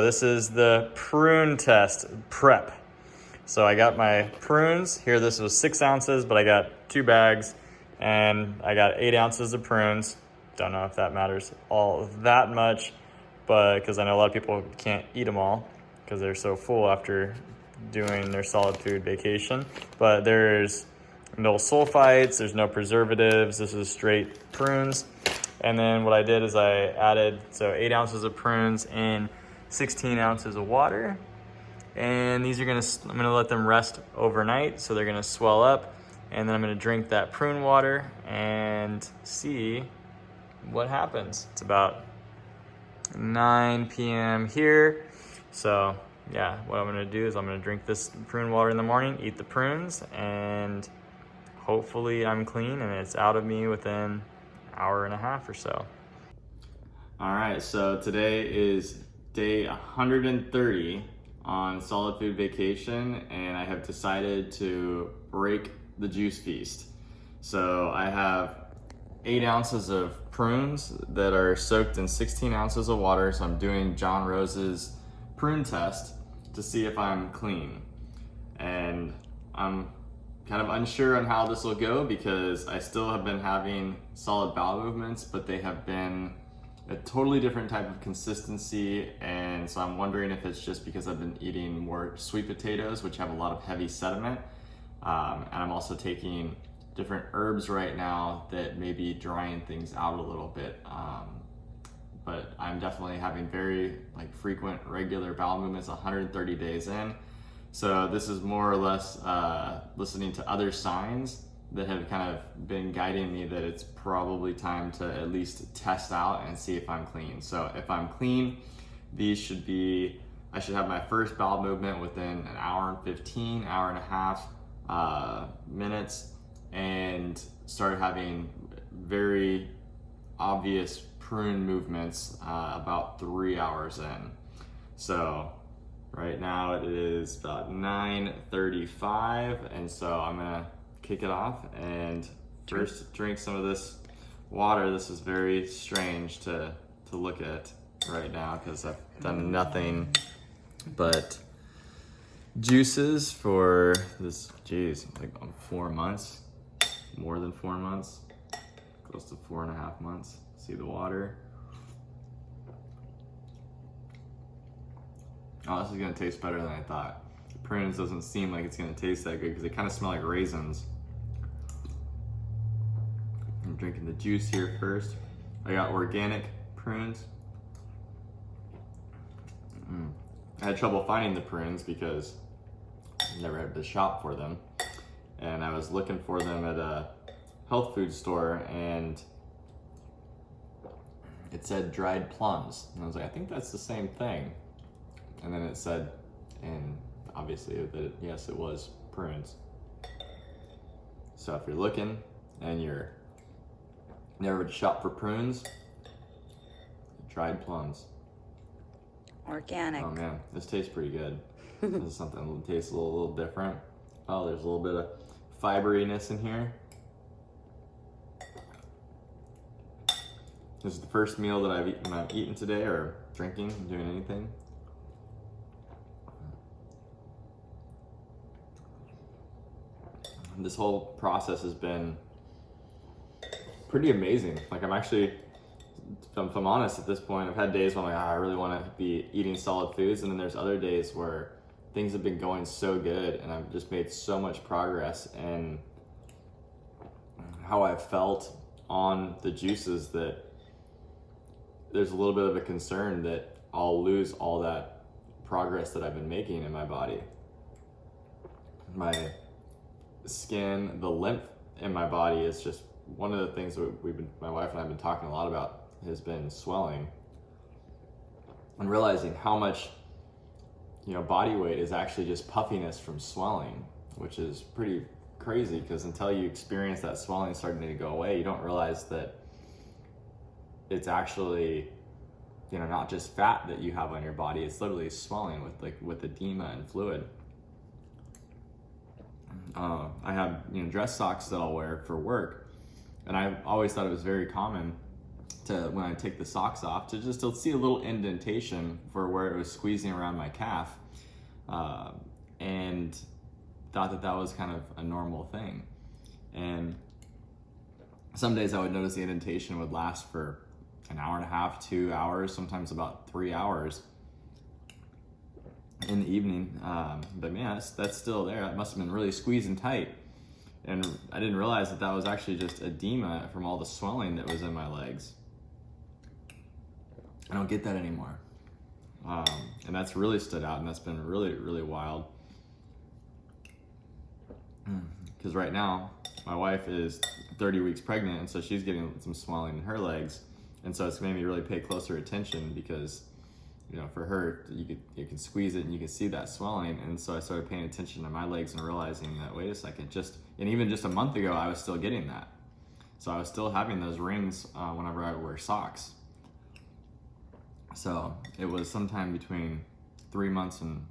This is the prune test prep. So I got my prunes here. This was 6 ounces, but I got 2 bags and I got 8 ounces of prunes. Don't know if that matters all that much, but because I know a lot of people can't eat them all because they're so full after doing their solid food vacation. But there's no sulfites, there's no preservatives. This is straight prunes. And then what I did is I added 8 ounces of prunes in 16 ounces of water. And these are I'm gonna let them rest overnight, so they're gonna swell up. And then I'm gonna drink that prune water and see what happens. It's about 9 p.m. here. So yeah, what I'm gonna do is I'm gonna drink this prune water in the morning, eat the prunes, and hopefully I'm clean and it's out of me within an hour and a half or so. All right, so today is day 130 on solid food vacation, and I have decided to break the juice feast. So I have 8 ounces of prunes that are soaked in 16 ounces of water. So I'm doing John Rose's prune test to see if I'm clean. And I'm kind of unsure on how this will go because I still have been having solid bowel movements, but they have been a totally different type of consistency. And so I'm wondering if it's just because I've been eating more sweet potatoes, which have a lot of heavy sediment. And I'm also taking different herbs right now that may be drying things out a little bit. But I'm definitely having very frequent, regular bowel movements 130 days in. So this is more or less listening to other signs that have kind of been guiding me that it's probably time to at least test out and see if I'm clean. So if I'm clean, I should have my first bowel movement within an hour and 15, hour and a half minutes, and start having very obvious prune movements about 3 hours in. So right now it is about 9:35, and so I'm gonna kick it off and first drink some of this water. This is very strange to look at right now because I've done nothing but juices for this, 4 months, more than 4 months, close to 4.5 months. See the water. Oh, this is gonna taste better than I thought. The prunes doesn't seem like it's gonna taste that good because they kind of smell like raisins. I'm drinking the juice here first. I got organic prunes. I had trouble finding the prunes because I never had to shop for them. And I was looking for them at a health food store and it said dried plums. And I was like, I think that's the same thing. And then it said, and obviously that yes, it was prunes. So if you're looking and you're never to shop for prunes, dried plums. Organic. Oh man, this tastes pretty good. This is something that tastes a little different. Oh, there's a little bit of fiberiness in here. This is the first meal that I've eaten today, or drinking, doing anything. This whole process has been pretty amazing. I'm actually, if I'm honest at this point, I've had days when I'm I really want to be eating solid foods, and then there's other days where things have been going so good and I've just made so much progress in how I've felt on the juices that there's a little bit of a concern that I'll lose all that progress that I've been making in my body. My skin, the lymph in my body is just one of the things that my wife and I have been talking a lot about, has been swelling, and realizing how much body weight is actually just puffiness from swelling, which is pretty crazy because until you experience that swelling starting to go away, you don't realize that it's actually not just fat that you have on your body, it's literally swelling with edema and fluid. I have dress socks that I'll wear for work, and I always thought it was very common to when I take the socks off to just to see a little indentation for where it was squeezing around my calf, and thought that that was kind of a normal thing. And some days I would notice the indentation would last for an hour and a half, 2 hours, sometimes about 3 hours in the evening. But man, that's still there. That must have been really squeezing tight. And I didn't realize that that was actually just edema from all the swelling that was in my legs. I don't get that anymore. And that's really stood out, and that's been really, really wild. Because right now, my wife is 30 weeks pregnant, and so she's getting some swelling in her legs. And so it's made me really pay closer attention because, you know, for her, you can squeeze it and you can see that swelling. And so I started paying attention to my legs and realizing that, wait a second, and even just a month ago, I was still getting that. So I was still having those rings whenever I wear socks. So it was sometime between 3 months and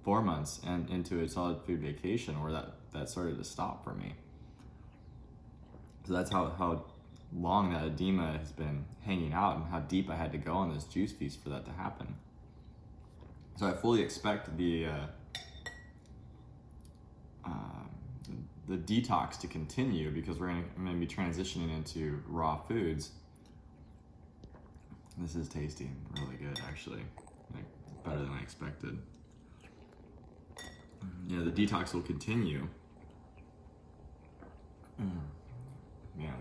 4 months and into a solid food vacation where that started to stop for me. So that's how long that edema has been hanging out and how deep I had to go on this juice feast for that to happen. So I fully expect the detox to continue because I'm gonna be transitioning into raw foods. This is tasty, really good actually, like better than I expected. You know, the detox will continue. Yeah.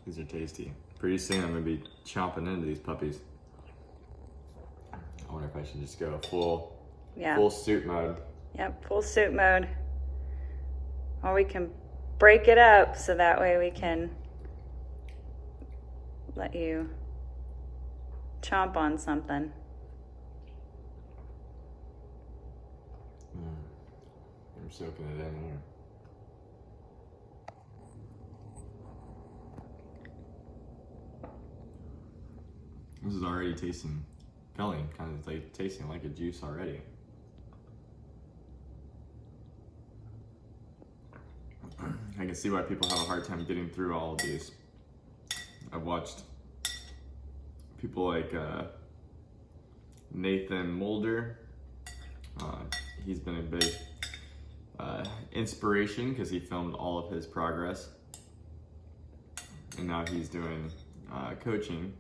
These are tasty. Pretty soon I'm gonna be chomping into these puppies. I wonder if I should just go full suit mode. Yep, full suit mode. Or we can break it up so that way we can let you chomp on something. I'm soaking it in here. This is already feeling kind of like tasting like a juice already. I can see why people have a hard time getting through all of these. I've watched people like Nathan Mulder. He's been a big inspiration because he filmed all of his progress. And now he's doing coaching.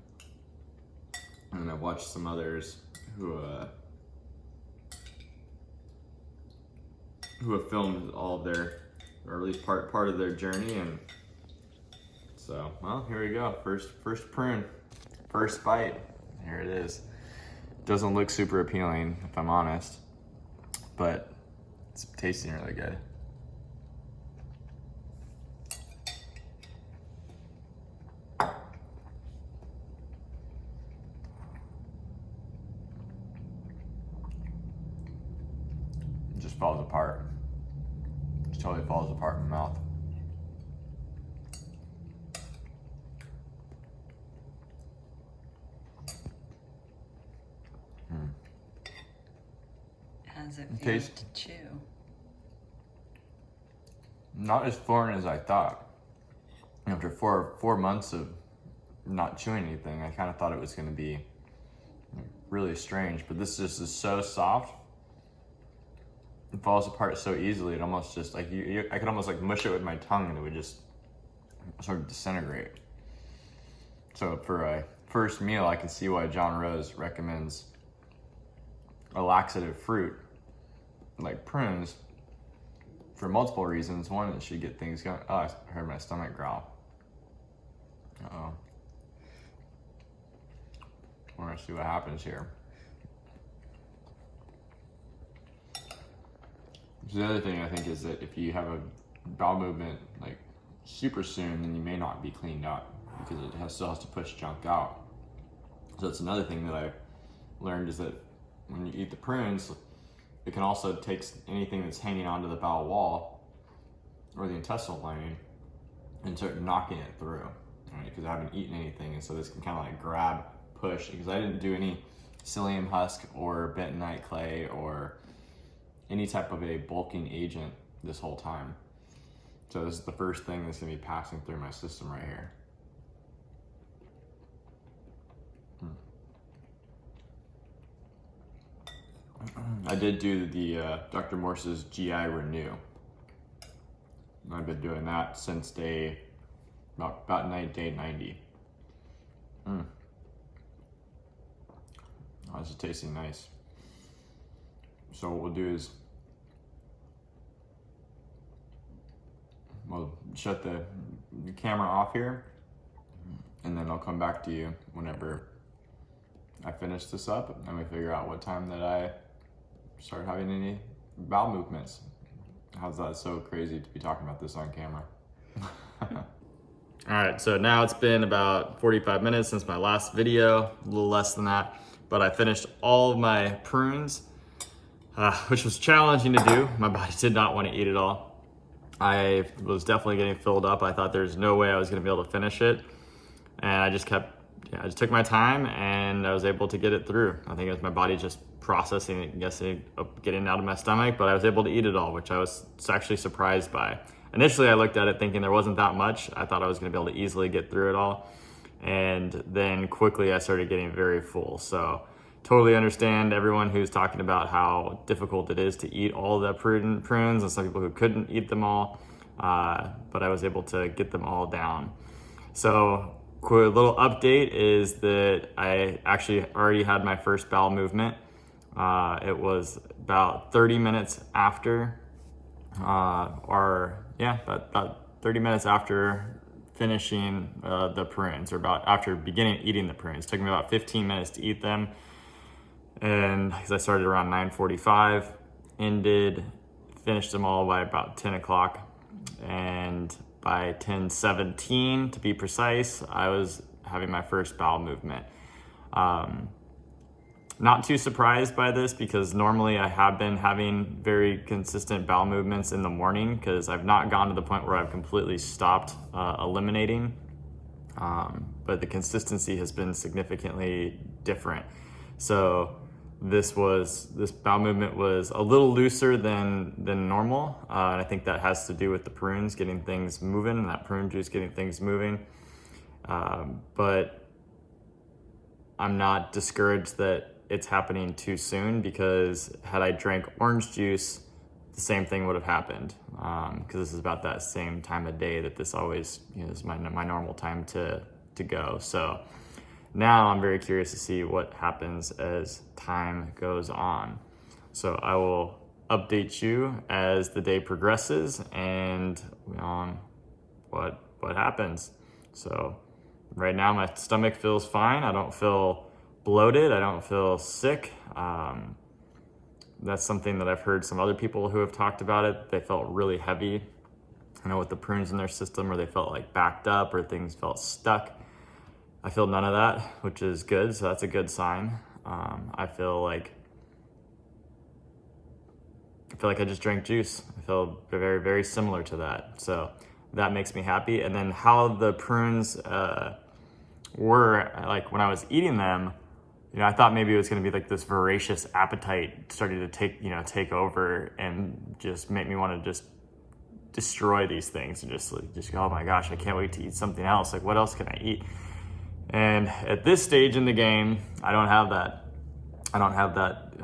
And I've watched some others who have filmed all of their, or at least part of their journey. And so, well, here we go. First prune, first bite. Here it is. Doesn't look super appealing, if I'm honest, but it's tasting really good. It just falls apart. It totally falls apart in my mouth. How's it feel to chew? Not as foreign as I thought. After four months of not chewing anything, I kind of thought it was going to be really strange, but this just is so soft. It falls apart so easily. It almost just like I could almost like mush it with my tongue and it would just sort of disintegrate. So for a first meal, I can see why John Rose recommends a laxative fruit like prunes for multiple reasons. One, it should get things going. Oh, I heard my stomach growl. Uh-oh. I want to see what happens here. So the other thing I think is that if you have a bowel movement like super soon, then you may not be cleaned out because it still has to push junk out. So that's another thing that I learned is that when you eat the prunes, it can also take anything that's hanging onto the bowel wall or the intestinal lining and start knocking it through, right? Because I haven't eaten anything, and so this can kind of like grab, push, because I didn't do any psyllium husk or bentonite clay or any type of a bulking agent this whole time. So this is the first thing that's gonna be passing through my system right here. I did do the Dr. Morse's GI Renew. I've been doing that since day 90. Oh, this is tasting nice. So what we'll do is we'll shut the camera off here, and then I'll come back to you whenever I finish this up and we figure out what time that I start having any bowel movements. How's that so crazy to be talking about this on camera? All right, so now it's been about 45 minutes since my last video, a little less than that, but I finished all of my prunes, which was challenging to do. My body did not want to eat it all. I was definitely getting filled up. I thought there's no way I was gonna be able to finish it. And I just took my time and I was able to get it through. I think it was my body just processing it, getting it out of my stomach, but I was able to eat it all, which I was actually surprised by. Initially, I looked at it thinking there wasn't that much. I thought I was gonna be able to easily get through it all. And then quickly I started getting very full. So totally understand everyone who's talking about how difficult it is to eat all the prunes and some people who couldn't eat them all, but I was able to get them all down. So quick little update is that I actually already had my first bowel movement. It was about 30 minutes after, about 30 minutes after finishing the prunes, or about after beginning eating the prunes. It took me about 15 minutes to eat them. And because I started around 9:45, finished them all by about 10 o'clock. And by 10:17, to be precise, I was having my first bowel movement. Not too surprised by this because normally I have been having very consistent bowel movements in the morning because I've not gone to the point where I've completely stopped eliminating. But the consistency has been significantly different. So this bowel movement was a little looser than normal. And I think that has to do with the prunes getting things moving and that prune juice getting things moving. But I'm not discouraged that it's happening too soon, because had I drank orange juice, the same thing would have happened. Because this is about that same time of day that this always, is my normal time to go. So now I'm very curious to see what happens as time goes on. So I will update you as the day progresses and on what happens. So right now my stomach feels fine. I don't feel bloated. I don't feel sick. That's something that I've heard some other people who have talked about it. They felt really heavy, with the prunes in their system, or they felt like backed up, or things felt stuck. I feel none of that, which is good. So that's a good sign. I feel like I just drank juice. I feel very, very similar to that. So that makes me happy. And then how the prunes were, like when I was eating them, I thought maybe it was going to be like this voracious appetite started to take over and just make me want to just destroy these things and just go, oh my gosh, I can't wait to eat something else. Like, what else can I eat? And at this stage in the game, I don't have that. I don't have that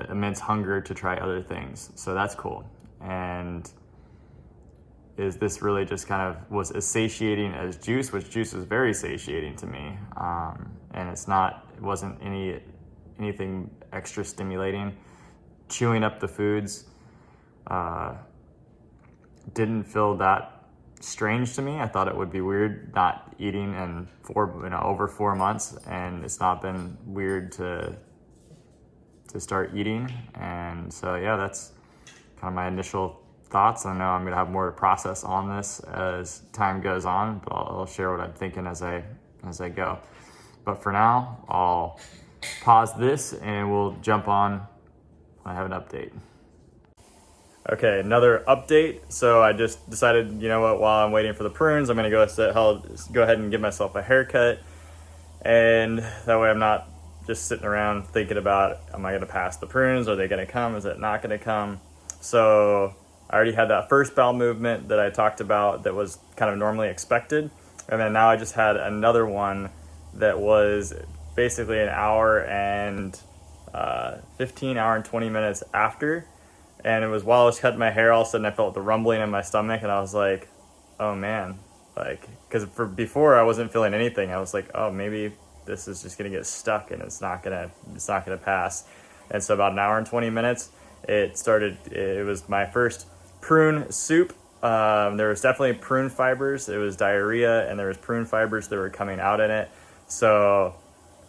immense hunger to try other things. So that's cool. And is this really just kind of was as satiating as juice, which juice is very satiating to me. And it wasn't anything extra stimulating. Chewing up the foods didn't feel that strange to me. I thought it would be weird not eating in over 4 months, and it's not been weird to start eating. And so yeah, that's kind of my initial thoughts. I know I'm gonna have more to process on this as time goes on, but I'll share what I'm thinking as I go. But for now, I'll pause this and we'll jump on when I have an update. Okay, another update. So I just decided, while I'm waiting for the prunes, I'm gonna go ahead and give myself a haircut. And that way I'm not just sitting around thinking about, am I gonna pass the prunes? Are they gonna come? Is it not gonna come? So I already had that first bowel movement that I talked about that was kind of normally expected. And then now I just had another one that was basically an hour and 15 hour and 20 minutes after. And it was while I was cutting my hair, all of a sudden I felt the rumbling in my stomach, and I was like, oh man, like, because before I wasn't feeling anything. I was like, oh, maybe this is just gonna get stuck and it's not gonna pass. And so about an hour and 20 minutes, it was my first prune soup. There was definitely prune fibers. It was diarrhea, and there was prune fibers that were coming out in it. So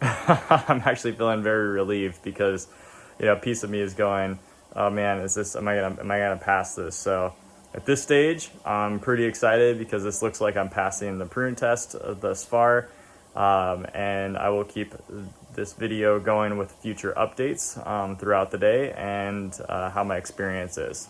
I'm actually feeling very relieved, because, a piece of me is going, oh man, am I gonna pass this? So at this stage, I'm pretty excited, because this looks like I'm passing the prune test thus far. And I will keep this video going with future updates throughout the day, and how my experience is.